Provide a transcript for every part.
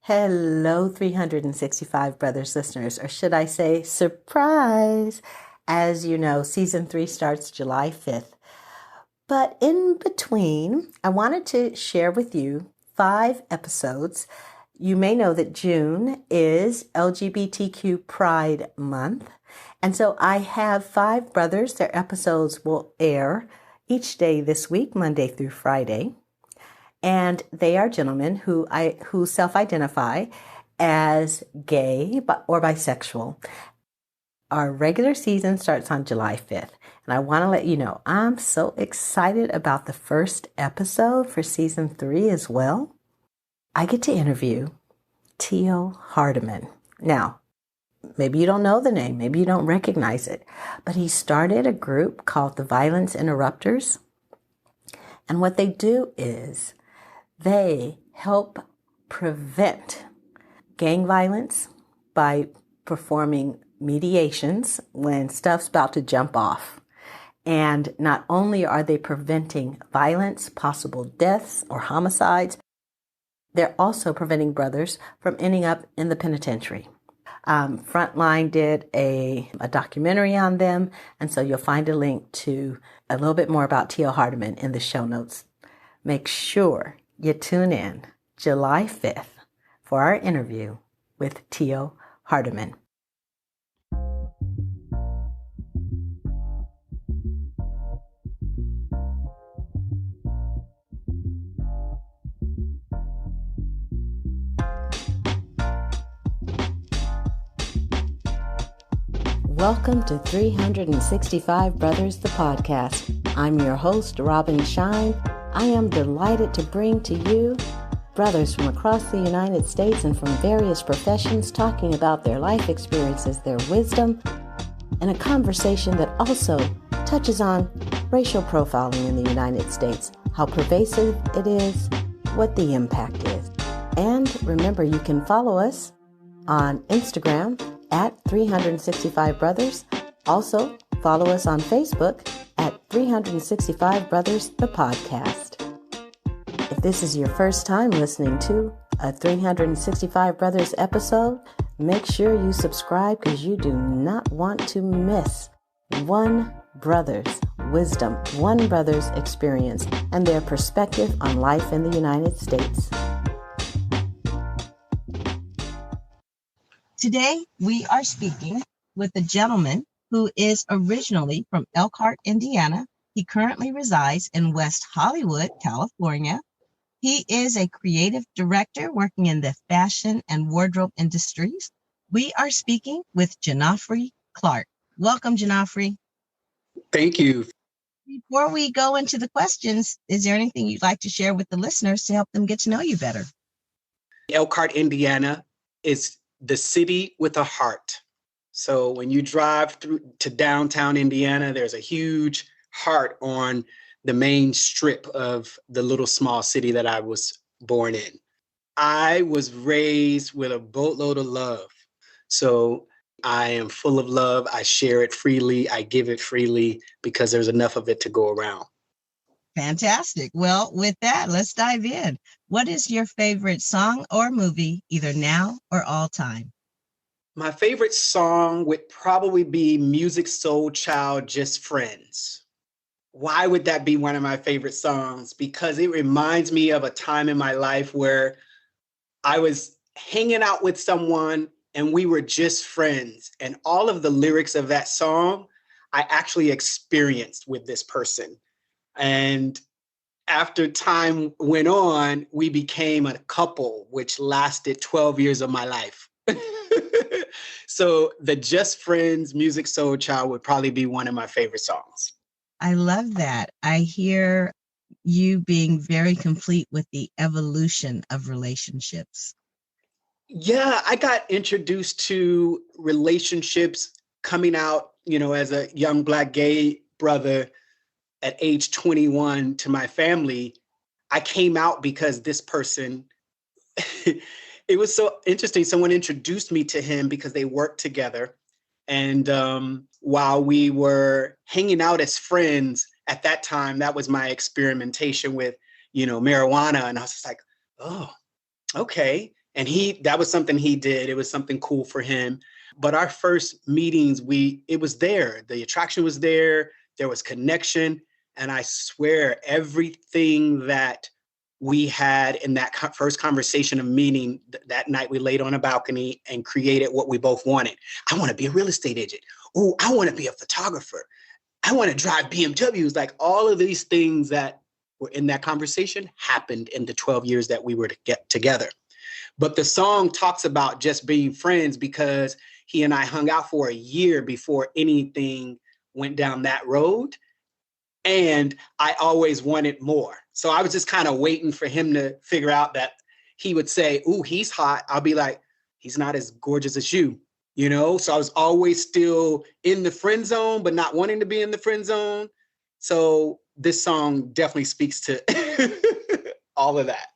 Hello, 365 Brothers listeners, or should I say surprise? As you know, season 3 starts July 5th. But in between, I wanted to share with you 5 episodes. You may know that June is LGBTQ Pride Month. And so I have 5 brothers. Their episodes will air each day this week, Monday through Friday. And they are gentlemen who self-identify as gay or bisexual. Our regular season starts on July 5th. And I want to let you know, I'm so excited about the first episode for season 3 as well. I get to interview Tio Hardiman. Now, maybe you don't know the name, maybe you don't recognize it, but he started a group called the Violence Interrupters. And what they do is they help prevent gang violence by performing mediations when stuff's about to jump off. And not only are they preventing violence, possible deaths or homicides, they're also preventing brothers from ending up in the penitentiary. Frontline did a documentary on them, and so you'll find a link to a little bit more about Tio Hardiman in the show notes. Make sure you tune in July 5th for our interview with Tio Hardiman. Welcome to 365 Brothers, the podcast. I'm your host, Robin Shine. I am delighted to bring to you brothers from across the United States and from various professions talking about their life experiences, their wisdom, and a conversation that also touches on racial profiling in the United States, how pervasive it is, what the impact is. And remember, you can follow us on Instagram at 365 Brothers. Also, follow us on Facebook at 365 Brothers, the podcast. If this is your first time listening to a 365 Brothers episode, make sure you subscribe because you do not want to miss one brother's wisdom, one brother's experience, and their perspective on life in the United States. Today, we are speaking with a gentleman who is originally from Elkhart, Indiana. He currently resides in West Hollywood, California. He is a creative director working in the fashion and wardrobe industries. We are speaking with Janoffrey Clark. Welcome, Janoffrey. Thank you. Before we go into the questions, is there anything you'd like to share with the listeners to help them get to know you better? Elkhart, Indiana is the city with a heart. So when you drive through to downtown Indiana, there's a huge heart on the main strip of the little small city that I was born in. I was raised with a boatload of love. So I am full of love. I share it freely. I give it freely because there's enough of it to go around. Fantastic. Well, with that, let's dive in. What is your favorite song or movie, either now or all time? My favorite song would probably be Music Soul Child, Just Friends. Why would that be one of my favorite songs? Because it reminds me of a time in my life where I was hanging out with someone and we were just friends. And all of the lyrics of that song, I actually experienced with this person. And after time went on, we became a couple, which lasted 12 years of my life. So the Just Friends, Music Soul Child would probably be one of my favorite songs. I love that. I hear you being very complete with the evolution of relationships. Yeah, I got introduced to relationships coming out, as a young Black gay brother at age 21 to my family. I came out because this person, it was so interesting. Someone introduced me to him because they worked together. And while we were hanging out as friends at that time, that was my experimentation with, marijuana. And I was just like, oh, okay. And that was something he did. It was something cool for him. But our first meetings, it was there. The attraction was there. There was connection. And I swear everything that we had in that first conversation of meeting that night, we laid on a balcony and created what we both wanted. I want to be a real estate agent. Oh, I want to be a photographer. I want to drive BMWs. Like all of these things that were in that conversation happened in the 12 years that we were to get together. But the song talks about just being friends because he and I hung out for a year before anything went down that road. And I always wanted more. So I was just kind of waiting for him to figure out that he would say, ooh, he's hot. I'll be like, he's not as gorgeous as you, you know? So I was always still in the friend zone, but not wanting to be in the friend zone. So this song definitely speaks to all of that.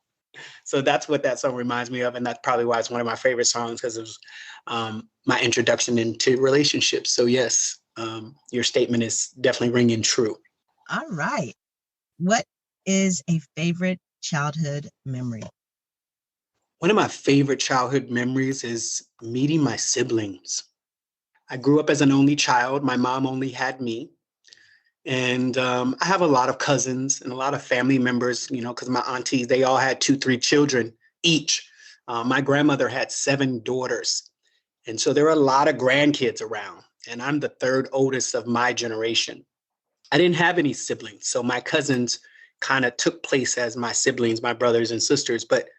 So that's what that song reminds me of. And that's probably why it's one of my favorite songs, because it was my introduction into relationships. So yes, your statement is definitely ringing true. All right. What is a favorite childhood memory? One of my favorite childhood memories is meeting my siblings. I grew up as an only child. My mom only had me. And I have a lot of cousins and a lot of family members, you know, because my aunties, they all had 2, 3 children each. My grandmother had 7 daughters. And so there were a lot of grandkids around. And I'm the 3rd oldest of my generation. I didn't have any siblings. So my cousins kind of took place as my siblings, my brothers and sisters. But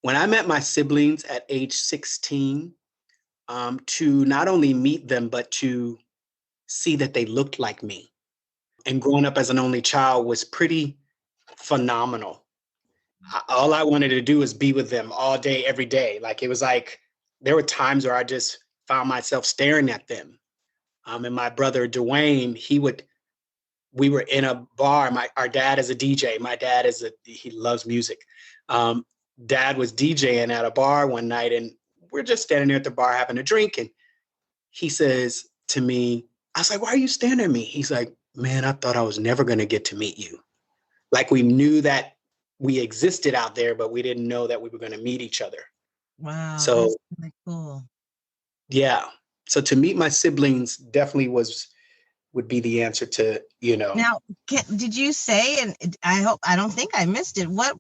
when I met my siblings at age 16, to not only meet them, but to see that they looked like me. And growing up as an only child was pretty phenomenal. All I wanted to do was be with them all day, every day. Like it was like, there were times where I just found myself staring at them. And my brother, Dwayne, we were in a bar. Our dad is a DJ. My dad he loves music. Dad was DJing at a bar one night, and we're just standing there at the bar having a drink. And he says to me, I was like, why are you staring at me? He's like, man, I thought I was never going to get to meet you. Like we knew that we existed out there, but we didn't know that we were going to meet each other. Wow. So that's really cool. Yeah. So to meet my siblings definitely would be the answer to, you know. Now, did you say, and I don't think I missed it, what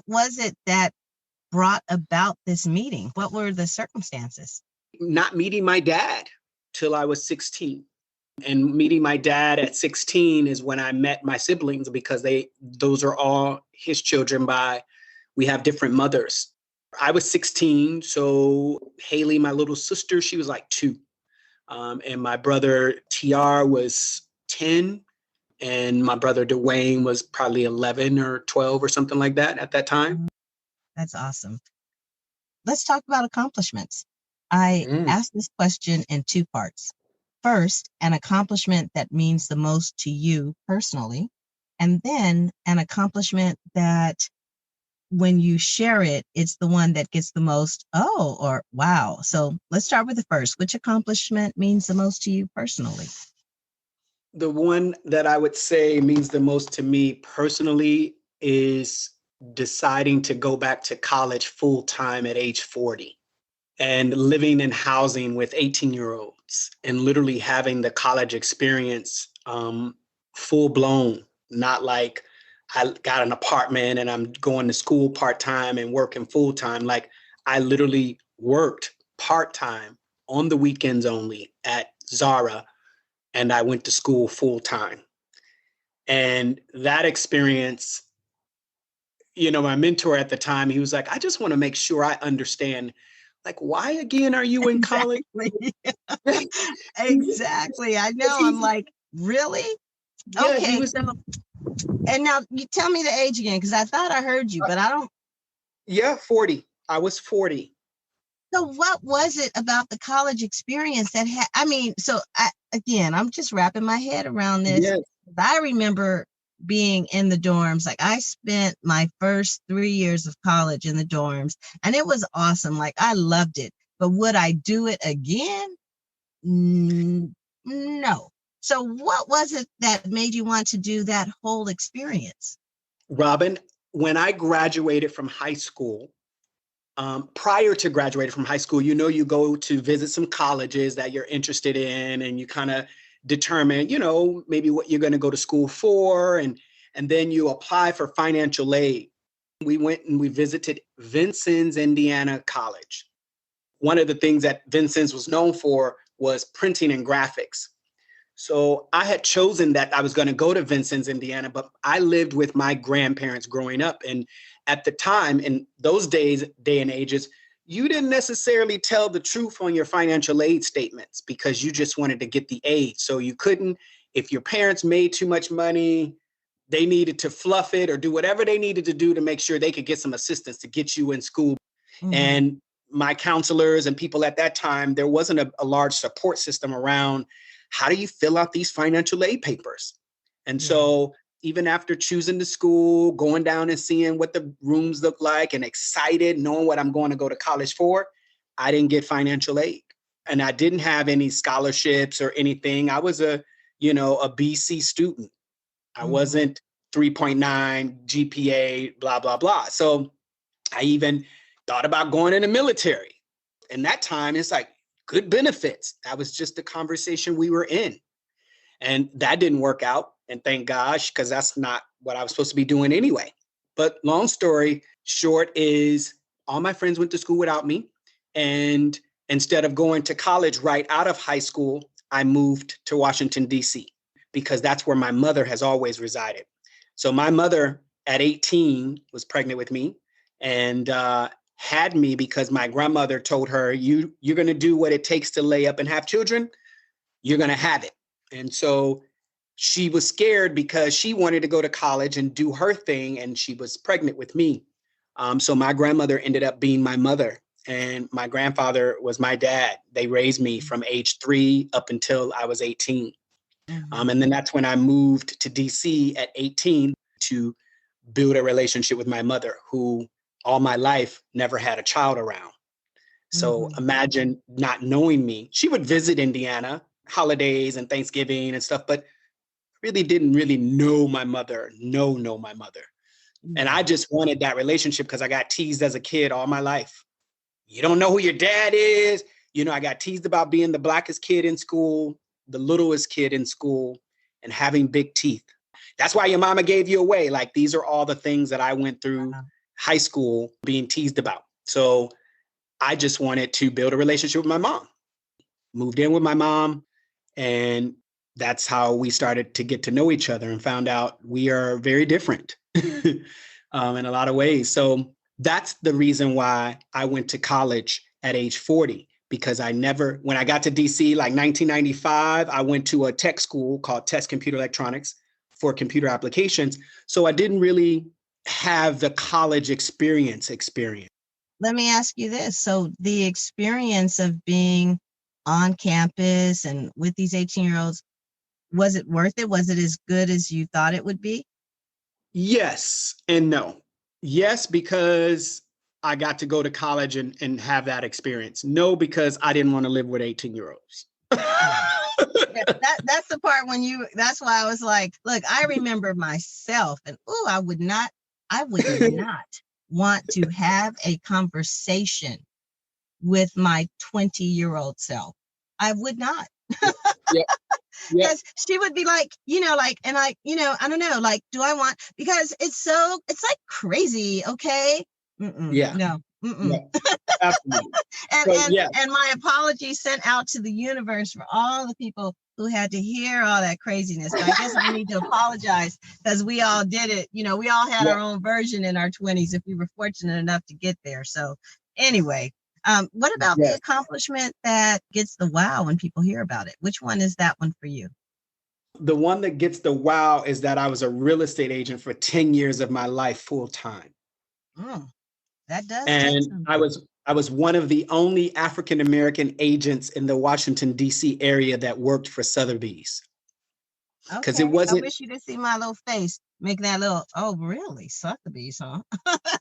was it that brought about this meeting? What were the circumstances? Not meeting my dad till I was 16. And meeting my dad at 16 is when I met my siblings, because those are all his children we have different mothers. I was 16, so Haley, my little sister, she was like 2. And my brother TR was 10, and my brother Dwayne was probably 11 or 12 or something like that at that time. That's awesome. Let's talk about accomplishments. I asked this question in 2 parts. First, an accomplishment that means the most to you personally, and then an accomplishment that when you share it, it's the one that gets the most, oh, or wow. So let's start with the first. Which accomplishment means the most to you personally? The one that I would say means the most to me personally is deciding to go back to college full time at age 40 and living in housing with 18-year-olds and literally having the college experience full blown, not like I got an apartment and I'm going to school part-time and working full-time. Like I literally worked part-time on the weekends only at Zara, and I went to school full-time. And that experience, you know, my mentor at the time, he was like, I just want to make sure I understand, like, why again are you in college? Exactly. I know. I'm like, really? Yeah, okay. And now you tell me the age again, because I thought I heard you, but I don't. Yeah, 40. I was 40. So what was it about the college experience that I'm just wrapping my head around this. Yes. I remember being in the dorms. Like I spent my first 3 years of college in the dorms, and it was awesome. Like I loved it. But would I do it again? No. So what was it that made you want to do that whole experience? Robin, when I graduated from high school, prior to graduating from high school, you go to visit some colleges that you're interested in, and you kind of determine, maybe what you're going to go to school for, and then you apply for financial aid. We went and we visited Vincennes, Indiana College. One of the things that Vincennes was known for was printing and graphics. So I had chosen that I was going to go to Vincennes, Indiana, but I lived with my grandparents growing up. And at the time, in those day and ages, you didn't necessarily tell the truth on your financial aid statements because you just wanted to get the aid. So you couldn't, if your parents made too much money, they needed to fluff it or do whatever they needed to do to make sure they could get some assistance to get you in school. Mm-hmm. And my counselors and people at that time, there wasn't a large support system around how do you fill out these financial aid papers? And so even after choosing the school, going down and seeing what the rooms look like and excited, knowing what I'm going to go to college for, I didn't get financial aid. And I didn't have any scholarships or anything. I was a BC student. I wasn't 3.9 GPA, blah, blah, blah. So I even thought about going in the military. And that time, it's like good benefits. That was just the conversation we were in. And that didn't work out. And thank gosh, because that's not what I was supposed to be doing anyway. But long story short is all my friends went to school without me. And instead of going to college right out of high school, I moved to Washington, D.C., because that's where my mother has always resided. So my mother at 18 was pregnant with me and had me because my grandmother told her, you're going to do what it takes to lay up and have children. You're going to have it. And so she was scared because she wanted to go to college and do her thing. And she was pregnant with me. So my grandmother ended up being my mother and my grandfather was my dad. They raised me from age 3 up until I was 18. And then that's when I moved to DC at 18 to build a relationship with my mother, who all my life never had a child around. So imagine not knowing me. She would visit Indiana, holidays and Thanksgiving and stuff, but really didn't really know my mother, know my mother. And I just wanted that relationship because I got teased as a kid all my life. You don't know who your dad is. I got teased about being the blackest kid in school, the littlest kid in school, and having big teeth. That's why your mama gave you away. Like, these are all the things that I went through high school being teased about. So I just wanted to build a relationship with my mom. Moved in with my mom, and that's how we started to get to know each other and found out we are very different in a lot of ways. So that's the reason why I went to college at age 40. Because when I got to DC, like 1995, I went to a tech school called Test Computer Electronics for computer applications. So I didn't really have the college experience. Let me ask you this. So the experience of being on campus and with these 18-year-olds, was it worth it? Was it as good as you thought it would be? Yes and no. Yes, because I got to go to college and have that experience. No, because I didn't want to live with 18-year-olds. That's the part that's why I was like, look, I remember myself and I would not want to have a conversation with my 20-year-old self. I would not. Yeah. Because she would be like, and I don't know, like, do I want, because it's like crazy. Okay. Yeah. No. Yeah, absolutely. And my apology sent out to the universe for all the people who had to hear all that craziness. But I guess I need to apologize because we all did it. We all had our own version in our 20s if we were fortunate enough to get there. So anyway, what about the accomplishment that gets the wow when people hear about it? Which one is that one for you? The one that gets the wow is that I was a real estate agent for 10 years of my life full time. That does. And I was one of the only African-American agents in the Washington, D.C. area that worked for Sotheby's. Because it wasn't. I wish you could see my little face making that little, oh, really? Sotheby's, huh?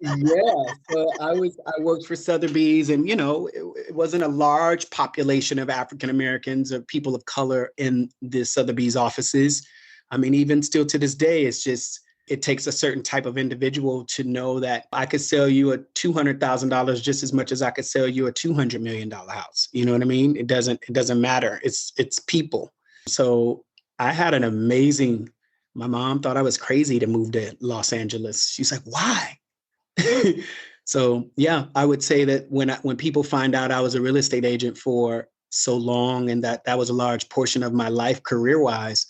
Yeah. So I worked for Sotheby's, and, it wasn't a large population of African-Americans or people of color in the Sotheby's offices. I mean, even still to this day, it takes a certain type of individual to know that I could sell you a $200,000 just as much as I could sell you a $200 million house. You know what I mean? It doesn't matter. It's people. So I had an amazing, my mom thought I was crazy to move to Los Angeles. She's like, why? So yeah, I would say that when people find out I was a real estate agent for so long, and that was a large portion of my life career-wise,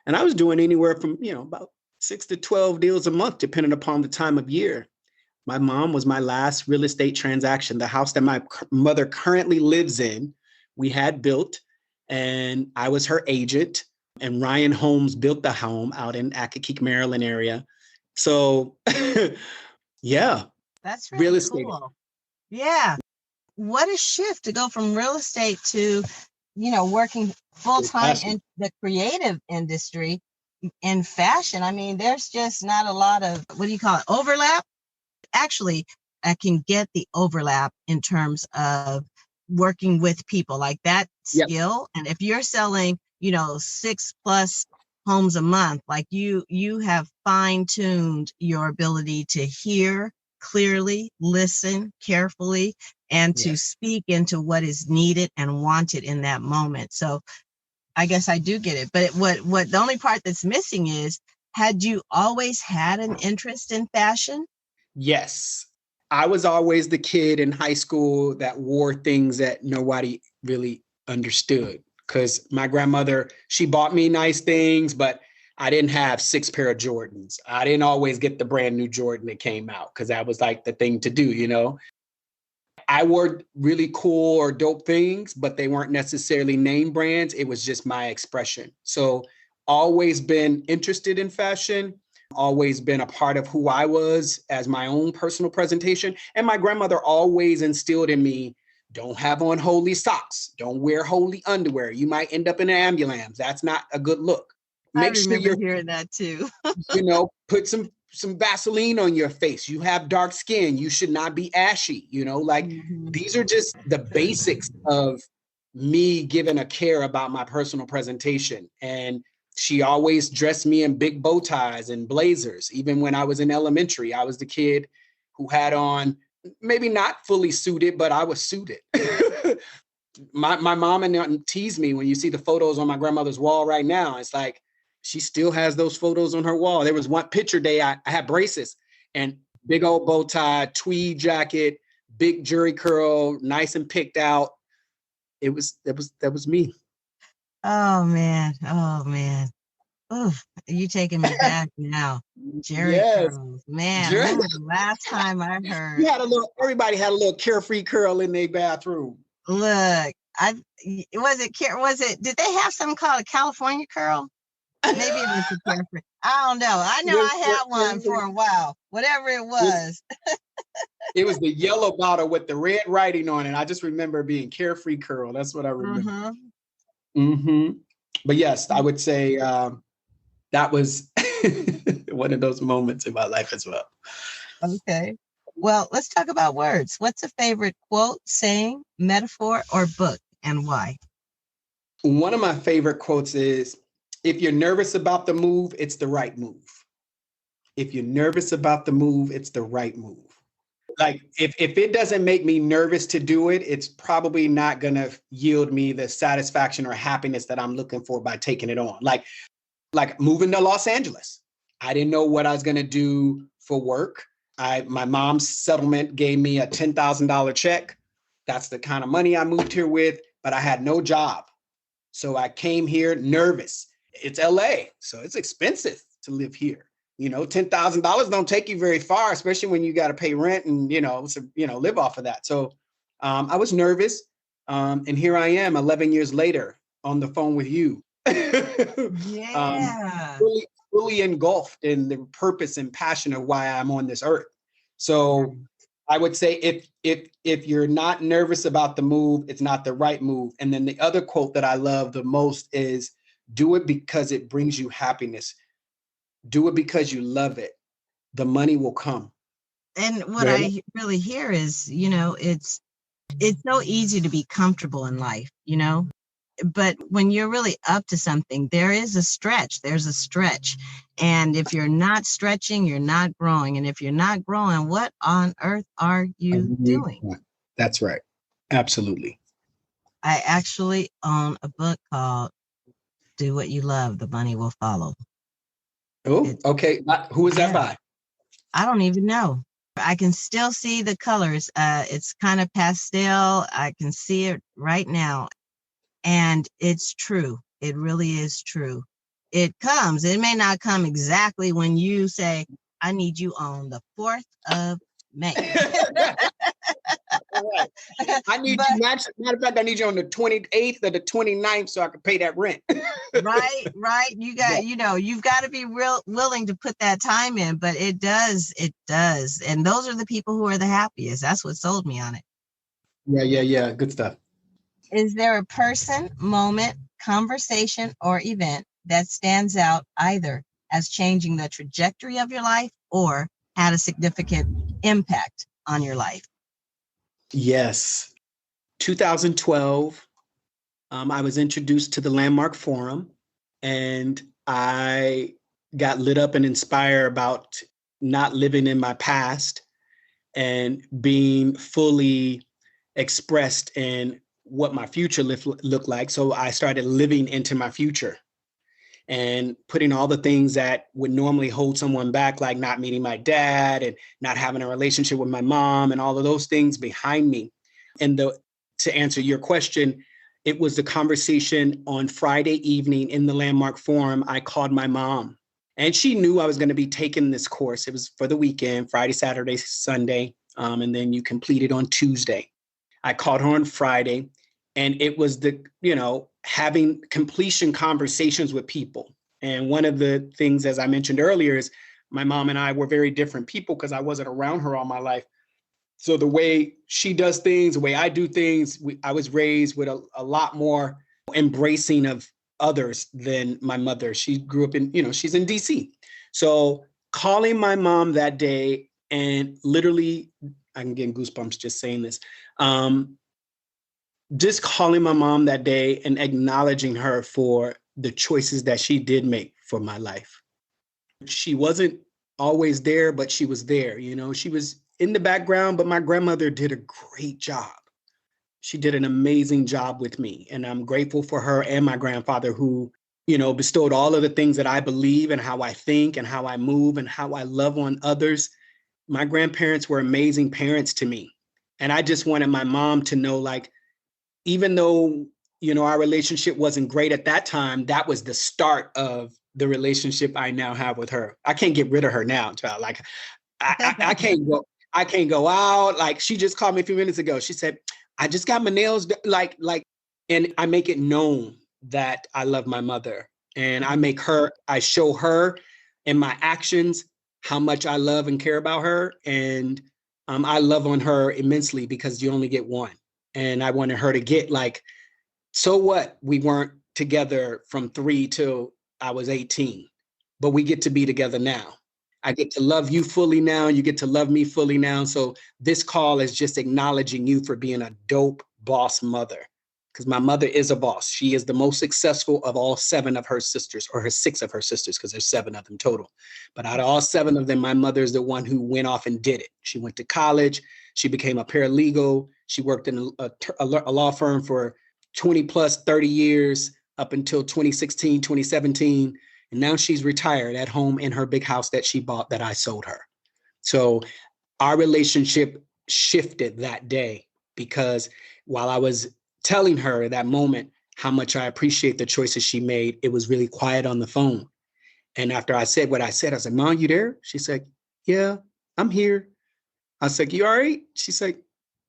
and I was doing anywhere from, about 6 to 12 deals a month, depending upon the time of year. My mom was my last real estate transaction. The house that my mother currently lives in, we had built, and I was her agent. And Ryan Holmes built the home out in Accokeek, Maryland area. So, yeah. That's really real estate. cool. Yeah. What a shift to go from real estate to, working full time in the creative industry in fashion. I mean, there's just not a lot of, overlap? Actually, I can get the overlap in terms of working with people, like that skill. And if you're selling, 6+ homes a month, like you have fine-tuned your ability to hear clearly, listen carefully, and to speak into what is needed and wanted in that moment. So I guess I do get it. But what the only part that's missing is, had you always had an interest in fashion? Yes. I was always the kid in high school that wore things that nobody really understood, because my grandmother, she bought me nice things, but I didn't have 6 pair of Jordans. I didn't always get the brand new Jordan that came out, because that was like the thing to do, I wore really cool or dope things, but they weren't necessarily name brands. It was just my expression. So always been interested in fashion, always been a part of who I was as my own personal presentation. And my grandmother always instilled in me, don't have on holey socks. Don't wear holey underwear. You might end up in an ambulance. That's not a good look. Make sure you're hearing that too. Put some Vaseline on your face. You have dark skin. You should not be ashy. These are just the basics of me giving a care about my personal presentation. And she always dressed me in big bow ties and blazers. Even when I was in elementary, I was the kid who had on, maybe not fully suited, but I was suited. My mom and them tease me when you see the photos on my grandmother's wall right now. It's like, she still has those photos on her wall. There was one picture day, I had braces and big old bow tie, tweed jacket, big jury curl, nice and picked out. That was me. Oh man. Oof, you taking me back now. Jerry curls. Man, when was the last time I heard? Everybody had a little carefree curl in their bathroom. Look, did they have something called a California curl? Maybe it was a carefree. I don't know. I know I had one for a while, whatever it was. It was the yellow bottle with the red writing on it. I just remember being carefree curl. That's what I remember. But yes, I would say that was one of those moments in my life as well. Okay. Well, let's talk about words. What's a favorite quote, saying, metaphor, or book, and why? One of my favorite quotes is, if you're nervous about the move, it's the right move. If you're nervous about the move, it's the right move. Like, if it doesn't make me nervous to do it, it's probably not going to yield me the satisfaction or happiness that I'm looking for by taking it on. Like moving to Los Angeles. I didn't know what I was going to do for work. My mom's settlement gave me a $10,000 check. That's the kind of money I moved here with, but I had no job. So I came here nervous. It's LA, so it's expensive to live here. $10,000 don't take you very far, especially when you got to pay rent and, live off of that. So I was nervous. And here I am 11 years later on the phone with you. Yeah. Fully engulfed in the purpose and passion of why I'm on this earth. So I would say if you're not nervous about the move, it's not the right move. And then the other quote that I love the most is, do it because it brings you happiness. Do it because you love it. The money will come. And what I really hear is, it's so easy to be comfortable in life, but when you're really up to something, there's a stretch. And if you're not stretching, you're not growing. And if you're not growing, what on earth are you doing? That's right. Absolutely. I actually own a book called Do What You Love, The Money Will Follow. Oh, okay. Who is that by? I don't even know. I can still see the colors. It's kind of pastel. I can see it right now. And it's true. It really is true. It may not come exactly when you say, I need you on the 4th of May. Right. I need you, matter of fact, I need you on the 28th or the 29th so I can pay that rent. Right. You got, you've got to be willing to put that time in, but it does. And those are the people who are the happiest. That's what sold me on it. Yeah. Good stuff. Is there a person, moment, conversation, or event that stands out either as changing the trajectory of your life or had a significant impact on your life? Yes. 2012, I was introduced to the Landmark Forum, and I got lit up and inspired about not living in my past and being fully expressed in what my future looked like. So I started living into my future and putting all the things that would normally hold someone back, like not meeting my dad and not having a relationship with my mom and all of those things behind me. And to answer your question, it was the conversation on Friday evening in the Landmark Forum. I called my mom, and she knew I was going to be taking this course. It was for the weekend, Friday, Saturday, Sunday, and then you complete it on Tuesday. I called her on Friday, and it was having completion conversations with people. And one of the things, as I mentioned earlier, is my mom and I were very different people because I wasn't around her all my life. So the way she does things, the way I do things, I was raised with a lot more embracing of others than my mother. She grew up in, she's in DC. So calling my mom that day, and literally, I'm getting goosebumps just saying this. Just calling my mom that day and acknowledging her for the choices that she did make for my life. She wasn't always there, but she was there. She was in the background, but my grandmother did a great job. She did an amazing job with me. And I'm grateful for her and my grandfather who, bestowed all of the things that I believe and how I think and how I move and how I love on others. My grandparents were amazing parents to me. And I just wanted my mom to know, like, even though, our relationship wasn't great at that time, that was the start of the relationship I now have with her. I can't get rid of her now, child. Like, I can't go out. Like, she just called me a few minutes ago. She said, I just got my nails like, and I make it known that I love my mother, and I show her in my actions how much I love and care about her. And I love on her immensely because you only get one. And I wanted her to get, like, so what? We weren't together from 3 till I was 18, but we get to be together now. I get to love you fully now. You get to love me fully now. So this call is just acknowledging you for being a dope boss mother, because my mother is a boss. She is the most successful of all 7 of her sisters, or her 6 of her sisters, because there's 7 of them total. But out of all 7 of them, my mother is the one who went off and did it. She went to college. She became a paralegal. She worked in a law firm for 20 plus 30 years up until 2016, 2017. And now she's retired at home in her big house that she bought that I sold her. So our relationship shifted that day, because while I was telling her at that moment how much I appreciate the choices she made, it was really quiet on the phone. And after I said what I said, I said, Mom, you there? She said, yeah, I'm here. I said, you all right? She said,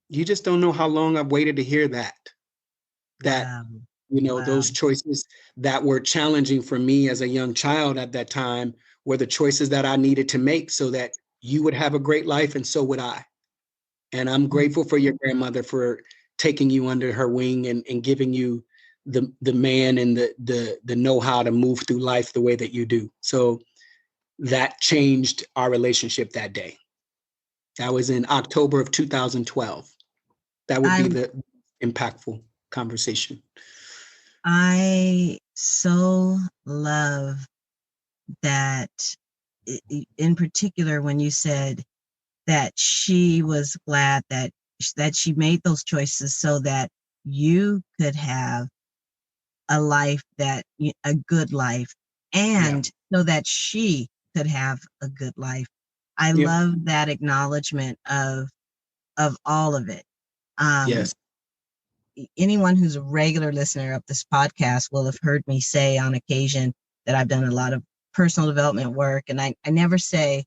you just don't know how long I've waited to hear that. Wow. Those choices that were challenging for me as a young child at that time were the choices that I needed to make so that you would have a great life, and so would I. And I'm grateful for your grandmother for taking you under her wing and giving you the man and the know-how to move through life the way that you do. So that changed our relationship that day. That was in October of 2012. That would be the impactful conversation. I so love that, in particular, when you said that she was glad that she made those choices so that you could have a life a good life, Yeah. and so that she could have a good life. I Yep. love that acknowledgement of all of it. Um, Yes. Anyone who's a regular listener of this podcast will have heard me say on occasion that I've done a lot of personal development work, and I never say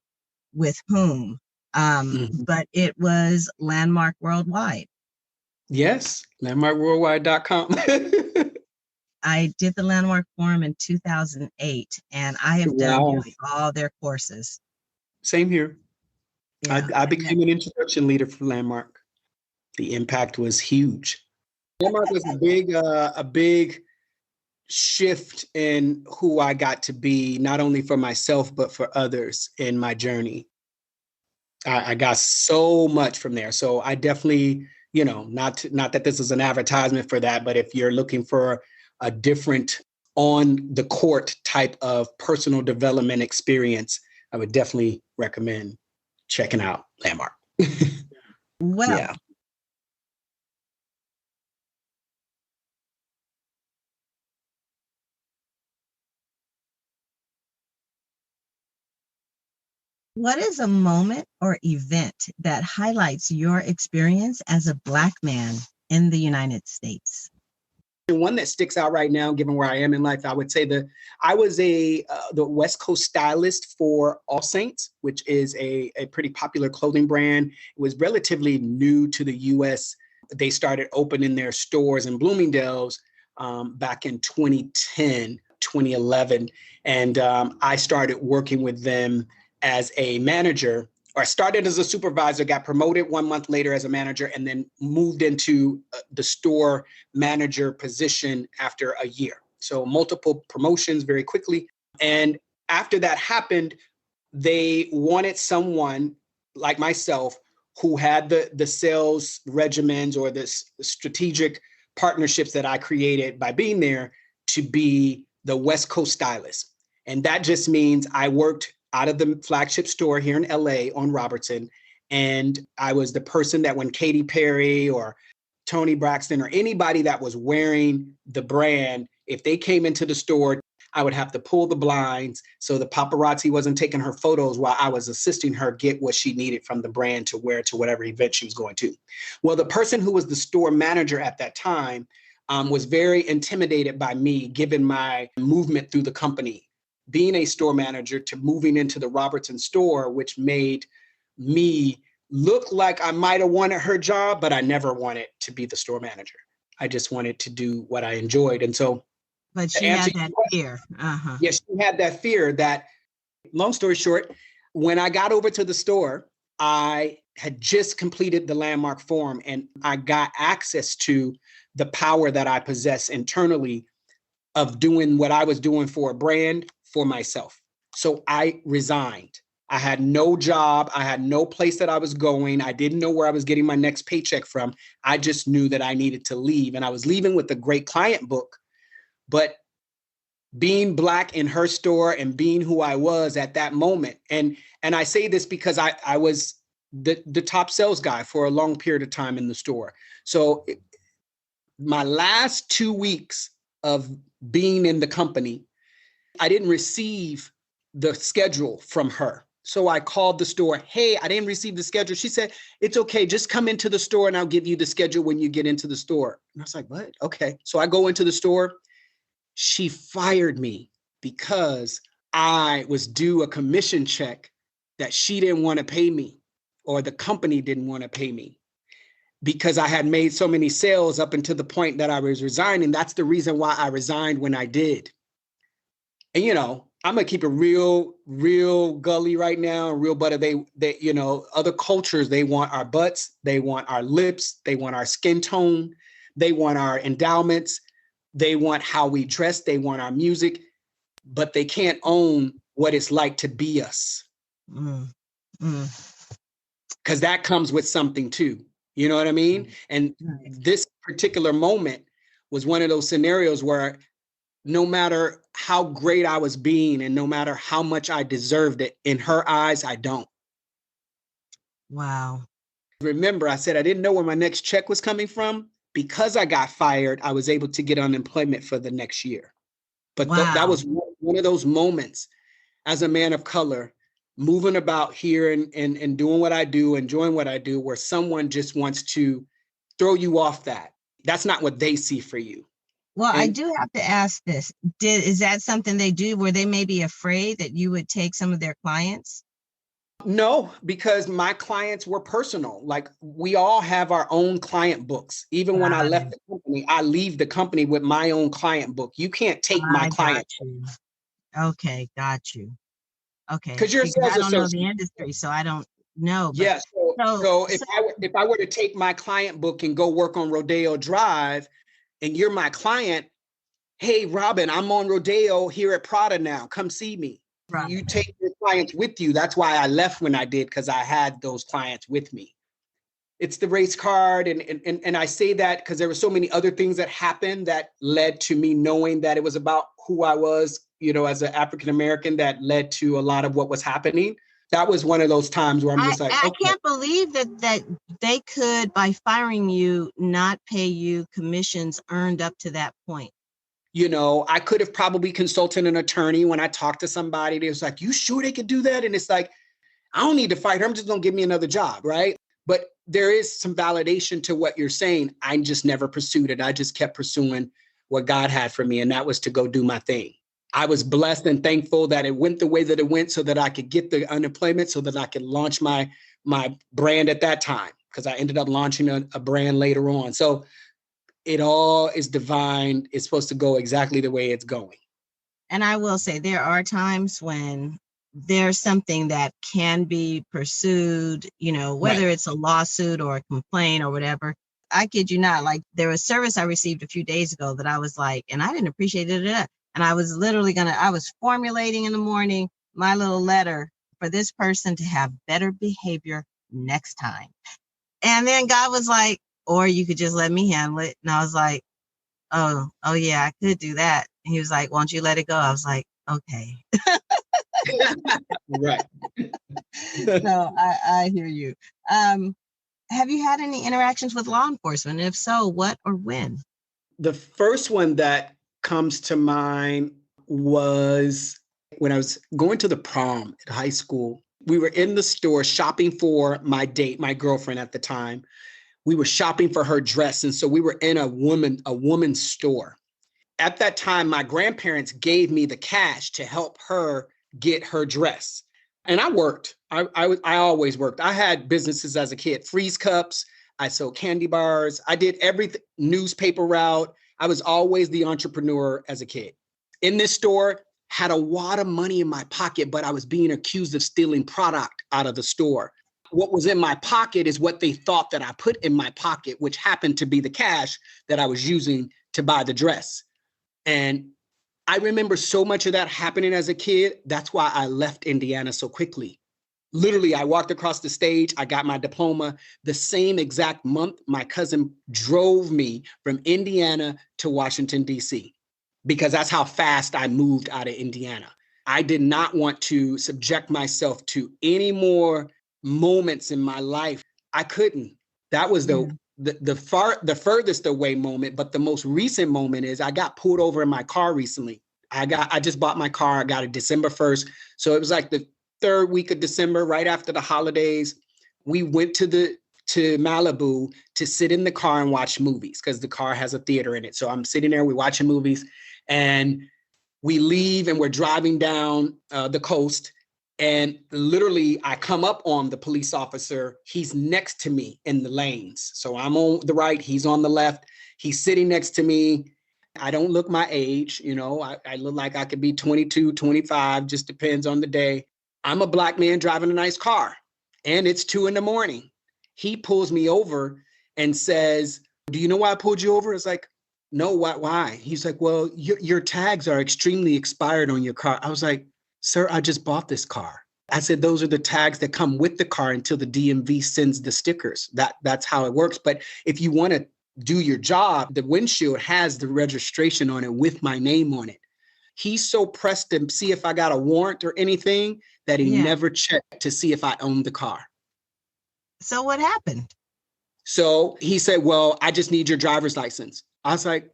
with whom, Mhm. but it was Landmark Worldwide. Yes. Landmarkworldwide.com. I did the Landmark Forum in 2008, and I have done Wow. nearly all their courses. Same here. Yeah. I became an introduction leader for Landmark. The impact was huge. Landmark was a big shift in who I got to be, not only for myself, but for others in my journey. I got so much from there. So I definitely, not that this is an advertisement for that, but if you're looking for a different on the court type of personal development experience, I would definitely recommend checking out Landmark. Well, Yeah. what is a moment or event that highlights your experience as a Black man in the United States? And one that sticks out right now, given where I am in life, I would say that I was the West Coast stylist for All Saints, which is a pretty popular clothing brand. It was relatively new to the U.S. They started opening their stores in Bloomingdale's back in 2010, 2011. And I started working with them as a manager, or I started as a supervisor, got promoted 1 month later as a manager, and then moved into the store manager position after a year. So multiple promotions very quickly. And after that happened, they wanted someone like myself who had the sales regimens or the strategic partnerships that I created by being there to be the West Coast stylist. And that just means I worked out of the flagship store here in LA on Robertson. And I was the person that when Katy Perry or Toni Braxton or anybody that was wearing the brand, if they came into the store, I would have to pull the blinds so the paparazzi wasn't taking her photos while I was assisting her get what she needed from the brand to wear to whatever event she was going to. Well, the person who was the store manager at that time was very intimidated by me, given my movement through the company, being a store manager to moving into the Robertson store, which made me look like I might have wanted her job, but I never wanted to be the store manager. I just wanted to do what I enjoyed. And so But to she answer had your that question, fear. Uh-huh. yes, she had that fear that, long story short, when I got over to the store, I had just completed the Landmark Forum and I got access to the power that I possess internally of doing what I was doing for a brand for myself. So I resigned. I had no job. I had no place that I was going. I didn't know where I was getting my next paycheck from. I just knew that I needed to leave. And I was leaving with a great client book. But being Black in her store and being who I was at that moment. And I say this because I was the top sales guy for a long period of time in the store. So my last 2 weeks of being in the company, I didn't receive the schedule from her. So I called the store. Hey, I didn't receive the schedule. She said, it's okay. Just come into the store and I'll give you the schedule when you get into the store. And I was like, what? Okay. So I go into the store. She fired me because I was due a commission check that she didn't want to pay me, or the company didn't want to pay me, because I had made so many sales up until the point that I was resigning. That's the reason why I resigned when I did. And I'm gonna keep it real gully right now, real butter. They, other cultures, they want our butts, they want our lips, they want our skin tone, they want our endowments, they want how we dress, they want our music, but they can't own what it's like to be us. Mm. Mm. Because that comes with something too. You know what I mean? And this particular moment was one of those scenarios where no matter how great I was being and no matter how much I deserved it, in her eyes, I don't. Wow. Remember, I said I didn't know where my next check was coming from. Because I got fired, I was able to get unemployment for the next year. But that was one of those moments as a man of color, moving about here and doing what I do, enjoying what I do, where someone just wants to throw you off that. That's not what they see for you. Well, I do have to ask this. Is that something they do? Were they maybe afraid that you would take some of their clients? No, because my clients were personal. Like, we all have our own client books. Even when I left the company, I leave the company with my own client book. You can't take my client. Okay, got you. Okay, because you're a sales I don't know associate. the industry, so I don't know. But, Yeah. So if I were to take my client book and go work on Rodeo Drive, and you're my client, hey, Robin, I'm on Rodeo here at Prada now. Come see me. Right. You take your clients with you. That's why I left when I did, because I had those clients with me. It's the race card. And I say that because there were so many other things that happened that led to me knowing that it was about who I was, as an African-American, that led to a lot of what was happening. That was one of those times where I'm just like, I can't believe that they could, by firing you, not pay you commissions earned up to that point. I could have probably consulted an attorney. When I talked to somebody, they was like, you sure they could do that? And it's like, I don't need to fight her. I'm just going to give me another job, right? But there is some validation to what you're saying. I just never pursued it. I just kept pursuing what God had for me, and that was to go do my thing. I was blessed and thankful that it went the way that it went so that I could get the unemployment, so that I could launch my brand at that time, because I ended up launching a brand later on. So it all is divine. It's supposed to go exactly the way it's going. And I will say there are times when there's something that can be pursued, whether it's a lawsuit or a complaint or whatever. I kid you not, like, there was service I received a few days ago that I was like, and I didn't appreciate it enough. And I was literally I was formulating in the morning my little letter for this person to have better behavior next time. And then God was like, or you could just let me handle it. And I was like, oh yeah, I could do that. And he was like, won't you let it go? I was like, okay. Right. No, I hear you. Have you had any interactions with law enforcement? If so, what or when? The first one that comes to mind was when I was going to the prom at high school. We were in the store shopping for my date, my girlfriend at the time. We were shopping for her dress. And so we were in a woman's store. At that time, my grandparents gave me the cash to help her get her dress. And I worked. I always worked. I had businesses as a kid, freeze cups. I sold candy bars. I did everything, newspaper route. I was always the entrepreneur as a kid. In this store, had a lot of money in my pocket, but I was being accused of stealing product out of the store. What was in my pocket is what they thought that I put in my pocket, which happened to be the cash that I was using to buy the dress. And I remember so much of that happening as a kid. That's why I left Indiana so quickly. Literally, I walked across the stage. I got my diploma. The same exact month, my cousin drove me from Indiana to Washington, D.C., because that's how fast I moved out of Indiana. I did not want to subject myself to any more moments in my life. I couldn't. That was the furthest away moment. But the most recent moment is I got pulled over in my car recently. I just bought my car. I got it December 1st. So it was like the third week of December, right after the holidays. We went to Malibu to sit in the car and watch movies, because the car has a theater in it. So I'm sitting there, we're watching movies, and we leave and we're driving down the coast. And literally, I come up on the police officer. He's next to me in the lanes. So I'm on the right, he's on the left. He's sitting next to me. I don't look my age. I look like I could be 22, 25, just depends on the day. I'm a Black man driving a nice car, and it's 2 a.m. He pulls me over and says, do you know why I pulled you over? It's like, no, why? He's like, well, your tags are extremely expired on your car. I was like, sir, I just bought this car. I said, those are the tags that come with the car until the DMV sends the stickers. That's how it works. But if you want to do your job, the windshield has the registration on it with my name on it. He's so pressed to see if I got a warrant or anything that he never checked to see if I owned the car. So what happened? So he said, well, I just need your driver's license. I was like,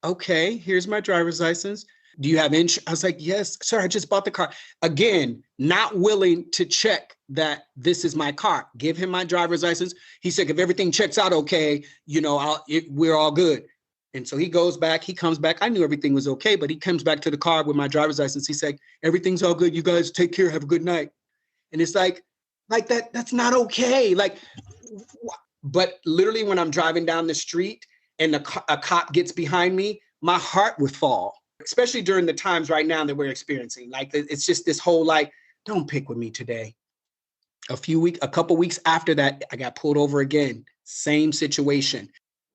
okay, here's my driver's license. Do you have insurance? I was like, yes, sir, I just bought the car. Again, not willing to check that this is my car. Give him my driver's license. He said, if everything checks out okay, we're all good. And so he goes back, he comes back. I knew everything was okay, but he comes back to the car with my driver's license. He said, everything's all good. You guys take care. Have a good night. And it's like that's not okay. But literally when I'm driving down the street and a cop gets behind me, my heart would fall, especially during the times right now that we're experiencing. Like, it's just this whole, don't pick with me today. A couple weeks after that, I got pulled over again. Same situation.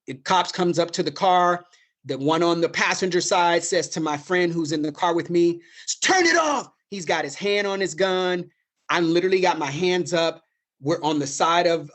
The cops comes up to the car. The one on the passenger side says to my friend who's in the car with me, turn it off. He's got his hand on his gun. I literally got my hands up. We're on the side of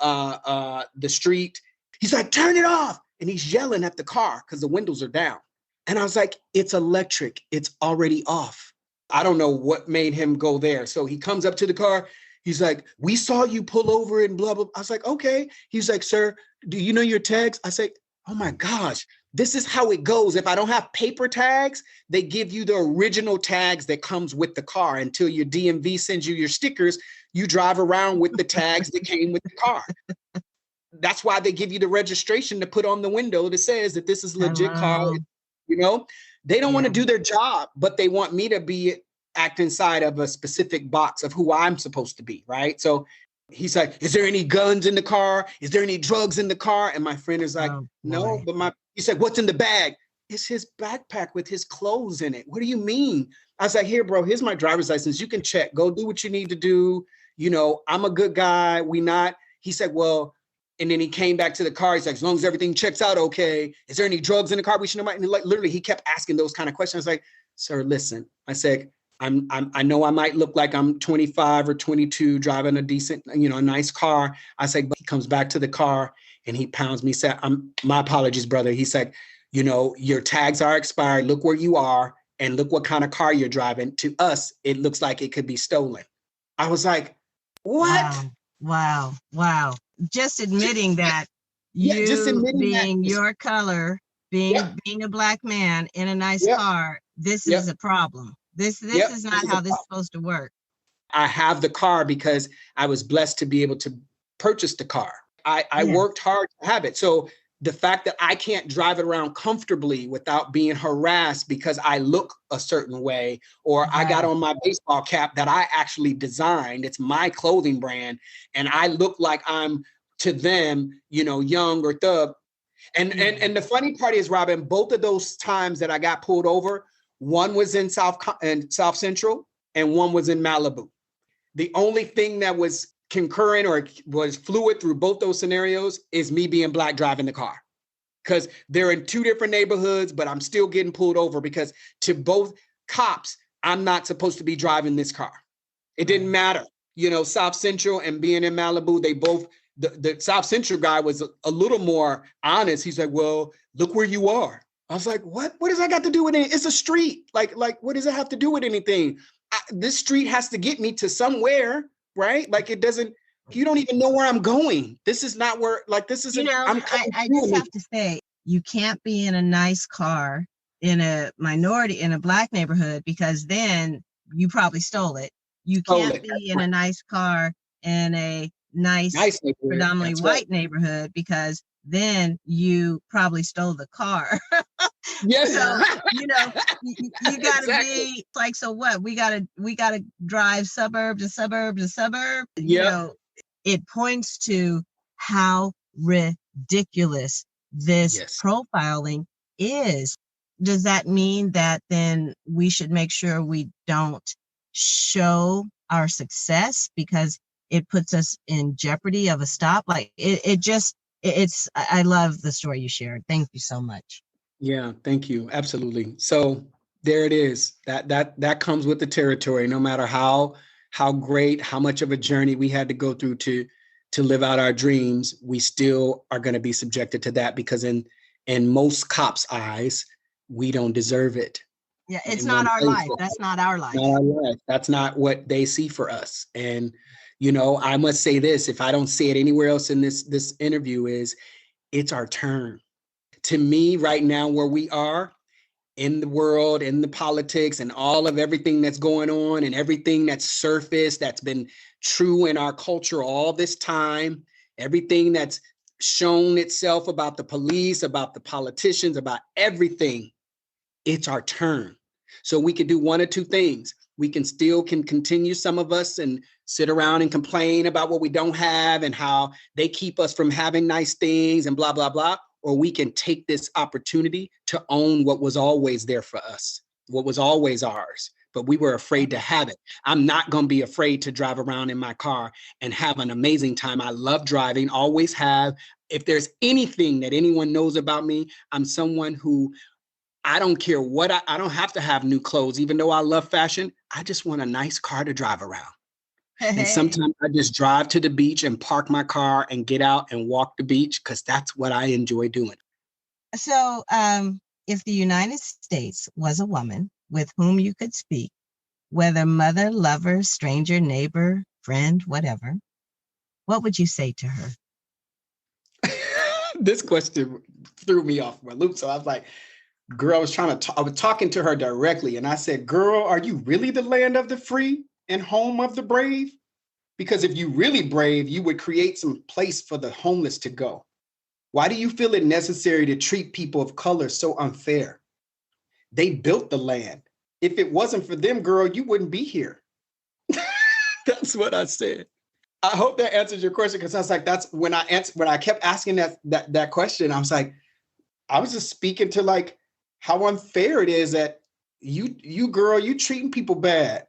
the street. He's like, turn it off. And he's yelling at the car because the windows are down. And I was like, it's electric. It's already off. I don't know what made him go there. So he comes up to the car. He's like, we saw you pull over and blah, blah. I was like, okay. He's like, sir, do you know your tags? I say, oh my gosh, this is how it goes. If I don't have paper tags, they give you the original tags that comes with the car until your DMV sends you your stickers. You drive around with the tags that came with the car. That's why they give you the registration to put on the window that says that this is legit car. They don't want to do their job, but they want me to act inside of a specific box of who I'm supposed to be, right? So he's like, is there any guns in the car? Is there any drugs in the car? And my friend is like, no, but he said, what's in the bag? It's his backpack with his clothes in it. What do you mean? I was like, here, bro, here's my driver's license. You can check. Go do what you need to do. I'm a good guy. He said, well, and then he came back to the car. He's like, as long as everything checks out okay, is there any drugs in the car we should know about? And literally, he kept asking those kind of questions. I was like, sir, listen. I said, I know I might look like I'm 25 or 22 driving a decent, a nice car. I said, but he comes back to the car and he pounds me. Said, my apologies, brother. He said, your tags are expired. Look where you are and look what kind of car you're driving. To us, it looks like it could be stolen. I was like, what? Wow. Just admitting that your color, being a Black man in a nice car, this is a problem. This is not how this is supposed to work. I have the car because I was blessed to be able to purchase the car. I worked hard to have it. So the fact that I can't drive it around comfortably without being harassed because I look a certain way, or I got on my baseball cap that I actually designed. It's my clothing brand. And I look like I'm, to them, young or thug. And the funny part is, Robin, both of those times that I got pulled over, one was in South Central and one was in Malibu. The only thing that was concurrent or was fluid through both those scenarios is me being Black driving the car, because they're in two different neighborhoods, but I'm still getting pulled over because to both cops, I'm not supposed to be driving this car. It didn't matter. South Central and being in Malibu, they both, the South Central guy was a little more honest. He's like, well, look where you are. I was like, what does that got to do with it? It's a street. Like, what does it have to do with anything? This street has to get me to somewhere, right? Like, it doesn't, you don't even know where I'm going. This is not where, this isn't, I just have to say, you can't be in a nice car in a Black neighborhood, because then you probably stole it. You can't be in a nice car in a nice predominantly white neighborhood, because then you probably stole the car. Yes. So, you gotta be like, so what? We gotta drive suburb to suburb to suburb. It points to how ridiculous this profiling is. Does that mean that then we should make sure we don't show our success because it puts us in jeopardy of a stop? Like, I love the story you shared. Thank you so much. Yeah, thank you. Absolutely. So there it is. That comes with the territory, no matter how great, how much of a journey we had to go through to to live out our dreams, we still are going to be subjected to that, because in most cops' eyes, we don't deserve it. Yeah, it's not our life. That's not our life. Not our life. That's not what they see for us. And, you know, I must say this, if I don't say it anywhere else in this interview, is it's our turn. To me, right now, where we are in the world, in the politics, and all of everything that's going on, and everything that's surfaced, that's been true in our culture all this time, everything that's shown itself about the police, about the politicians, about everything, it's our turn. So we could do one or two things. We can continue, some of us, and sit around and complain about what we don't have and how they keep us from having nice things and blah, blah, blah. Or we can take this opportunity to own what was always there for us, what was always ours, but we were afraid to have it. I'm not going to be afraid to drive around in my car and have an amazing time. I love driving, always have. If there's anything that anyone knows about me, I'm someone who, I don't care what, I don't have to have new clothes, even though I love fashion. I just want a nice car to drive around. And sometimes I just drive to the beach and park my car and get out and walk the beach, because that's what I enjoy doing. So if the United States was a woman with whom you could speak, whether mother, lover, stranger, neighbor, friend, whatever, what would you say to her? This question threw me off my loop. So I was like, girl, I was talking to her directly, and I said, girl, are you really the land of the free and home of the brave? Because if you really brave, you would create some place for the homeless to go. Why do you feel it necessary to treat people of color so unfair? They built the land. If it wasn't for them, girl, you wouldn't be here. That's what I said. I hope that answers your question, because I was like, that's when I kept asking that question, I was like, I was just speaking to like how unfair it is that you girl, you treating people bad.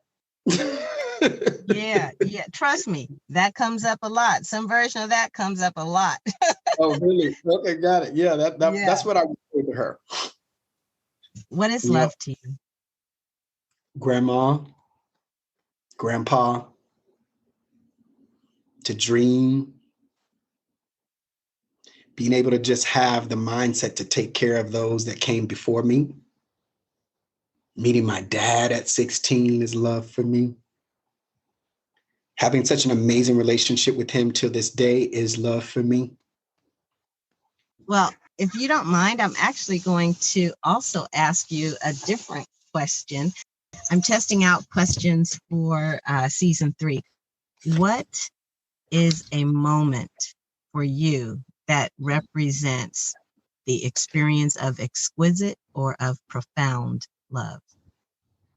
Yeah. Trust me, that comes up a lot. Some version of that comes up a lot. Oh, really? Okay, got it. Yeah, that's what I would say to her. What is love to you? Grandma, grandpa, to dream, being able to just have the mindset to take care of those that came before me. Meeting my dad at 16 is love for me. Having such an amazing relationship with him till this day is love for me. Well, if you don't mind, I'm actually going to also ask you a different question. I'm testing out questions for season 3. What is a moment for you that represents the experience of exquisite or of profound love?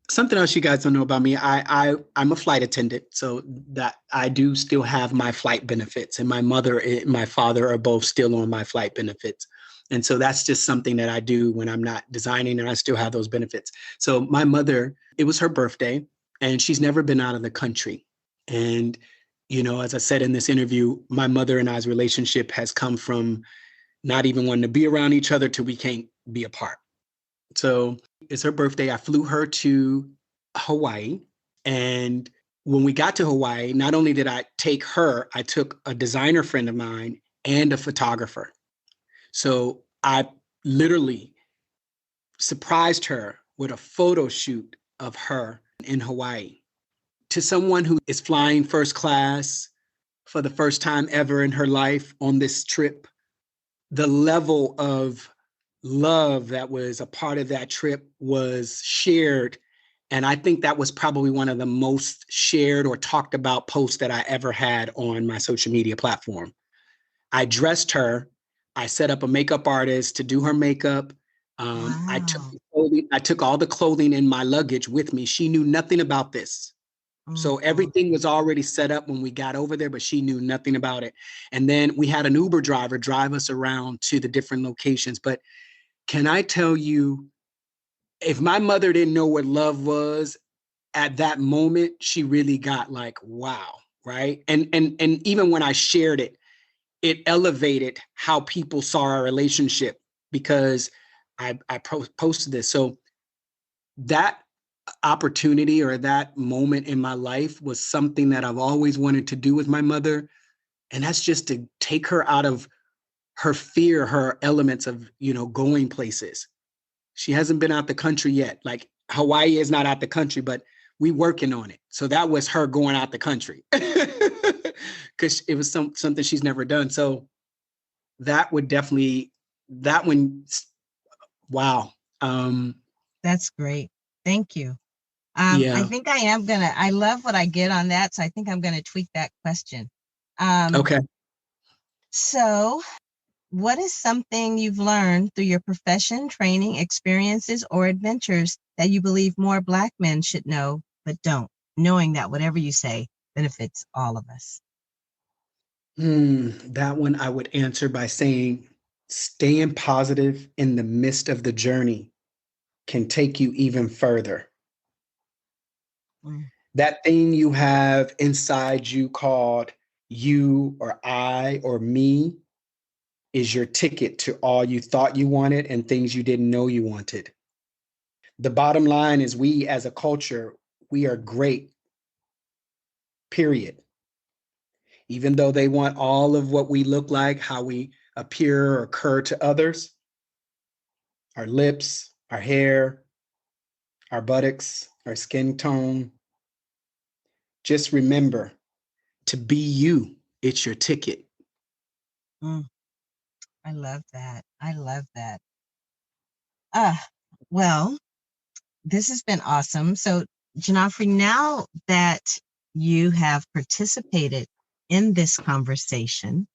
Something else you guys don't know about me, I'm a flight attendant, so that I do still have my flight benefits, and my mother and my father are both still on my flight benefits. And so that's just something that I do when I'm not designing, and I still have those benefits. So my mother, it was her birthday, and she's never been out of the country. And, you know, as I said in this interview, my mother and I's relationship has come from not even wanting to be around each other till we can't be apart. So it's her birthday. I flew her to Hawaii. And when we got to Hawaii, not only did I take her, I took a designer friend of mine and a photographer. So I literally surprised her with a photo shoot of her in Hawaii. To someone who is flying first class for the first time ever in her life on this trip, the level of love that was a part of that trip was shared. And I think that was probably one of the most shared or talked about posts that I ever had on my social media platform. I dressed her. I set up a makeup artist to do her makeup. Wow. I took all the clothing in my luggage with me. She knew nothing about this. So everything was already set up when we got over there, but she knew nothing about it. And then we had an Uber driver drive us around to the different locations. But can I tell you, if my mother didn't know what love was at that moment, she really got like, wow, right? And even when I shared it, it elevated how people saw our relationship, because I posted this. So that opportunity or that moment in my life was something that I've always wanted to do with my mother. And that's just to take her out of her fear, her elements of, going places. She hasn't been out the country yet. Like Hawaii is not out the country, but we working on it. So that was her going out the country because it was something she's never done. So that would definitely, that one, wow. That's great. Thank you. Yeah. I think I love what I get on that. So I think I'm going to tweak that question. Okay. So what is something you've learned through your profession, training, experiences, or adventures that you believe more Black men should know, but don't, knowing that whatever you say benefits all of us? That one I would answer by saying, staying positive in the midst of the journey can take you even further. That thing you have inside you called you or I or me is your ticket to all you thought you wanted and things you didn't know you wanted. The bottom line is we as a culture, we are great, period. Even though they want all of what we look like, how we appear or occur to others, our lips, our hair, our buttocks, our skin tone, just remember to be you. It's your ticket. I love that. I love that. Well, this has been awesome. So, Janoffrey, now that you have participated in this conversation,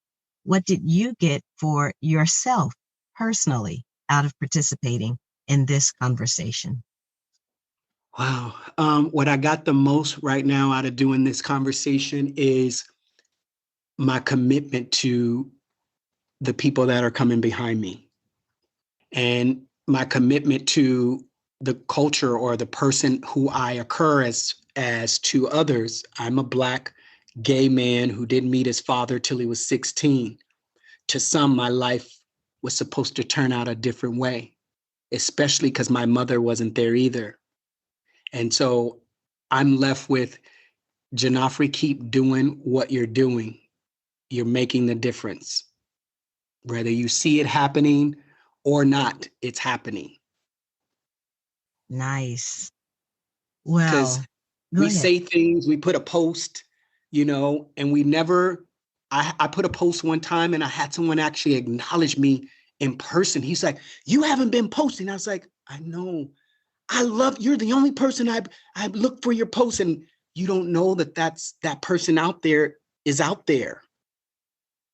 what did you get for yourself personally out of participating in this conversation? Wow. What I got the most right now out of doing this conversation is my commitment to the people that are coming behind me and my commitment to the culture or the person who I occur as to others. I'm a Black gay man who didn't meet his father till he was 16. To some, my life was supposed to turn out a different way, especially because my mother wasn't there either. And so I'm left with, Janoffrey, keep doing what you're doing. You're making the difference. Whether you see it happening or not, it's happening. Nice. Well, because we say things, we put a post, and we never, I put a post one time and I had someone actually acknowledge me in person. He's like, you haven't been posting. I was like, I know. You're the only person I look for your posts, and you don't know that person out there is out there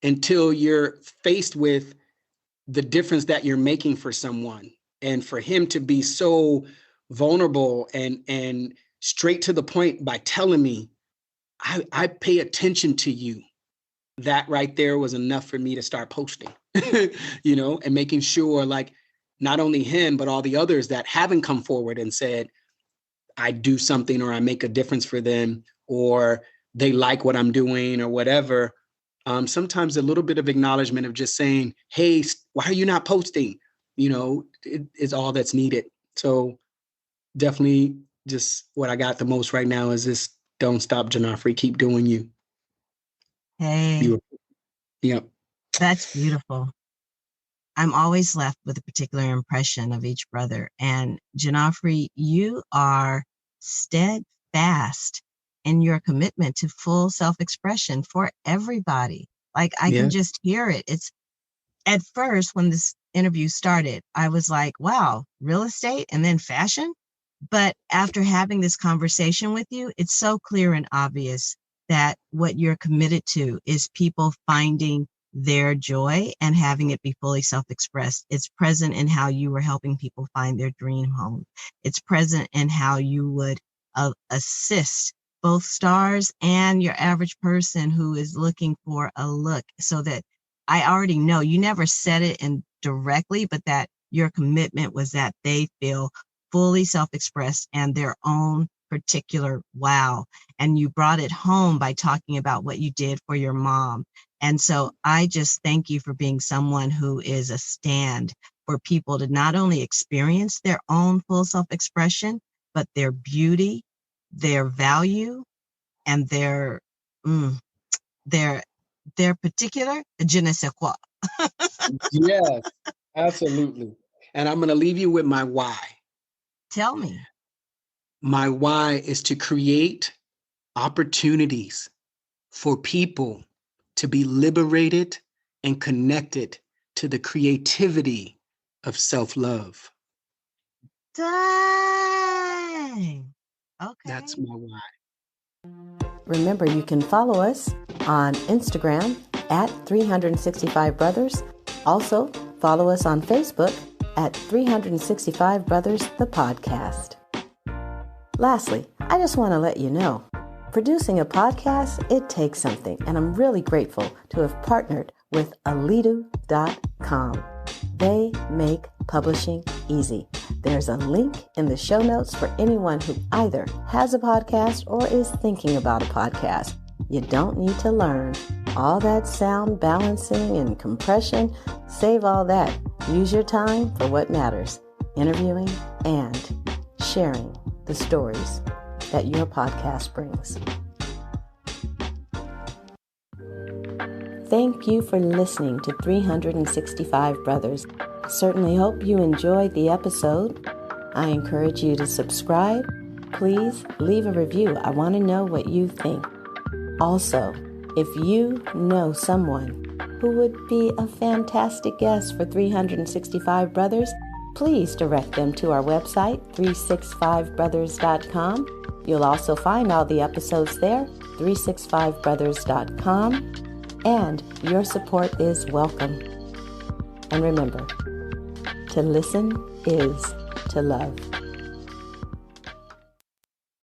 until you're faced with the difference that you're making for someone. And for him to be so vulnerable and straight to the point by telling me, I pay attention to you. That right there was enough for me to start posting, and making sure, like, not only him, but all the others that haven't come forward and said, I do something or I make a difference for them, or they like what I'm doing or whatever. Sometimes a little bit of acknowledgement of just saying, hey, why are you not posting? Is all that's needed. So definitely just what I got the most right now is this: don't stop, Janoffrey, keep doing you. Hey, Yep. That's beautiful. I'm always left with a particular impression of each brother. And Janoffrey, you are steadfast in your commitment to full self-expression for everybody. Like, I can just hear it. It's at first when this interview started, I was like, wow, real estate and then fashion. But after having this conversation with you, it's so clear and obvious that what you're committed to is people finding their joy and having it be fully self-expressed. It's present in how you were helping people find their dream home. It's present in how you would assist both stars and your average person who is looking for a look, so that I already know you never said it in directly, but that your commitment was that they feel fully self-expressed and their own particular wow. And you brought it home by talking about what you did for your mom. And so I just thank you for being someone who is a stand for people to not only experience their own full self-expression, but their beauty, their value, and their their particular je ne sais quoi. Yes, absolutely. And I'm going to leave you with my why. Tell me. My why is to create opportunities for people to be liberated and connected to the creativity of self-love. Dang. Okay. That's my why. Remember, you can follow us on Instagram at 365 Brothers. Also, follow us on Facebook at 365 Brothers, the podcast. Lastly, I just want to let you know, producing a podcast, it takes something, and I'm really grateful to have partnered with alitu.com. They make publishing easy. There's a link in the show notes for anyone who either has a podcast or is thinking about a podcast. You don't need to learn all that sound balancing and compression. Save all that. Use your time for what matters, interviewing and sharing the stories that your podcast brings. Thank you for listening to 365 Brothers. Certainly hope you enjoyed the episode. I encourage you to subscribe. Please leave a review. I want to know what you think. Also, if you know someone who would be a fantastic guest for 365 Brothers, please direct them to our website, 365brothers.com. You'll also find all the episodes there, 365brothers.com. And your support is welcome. And remember, to listen is to love.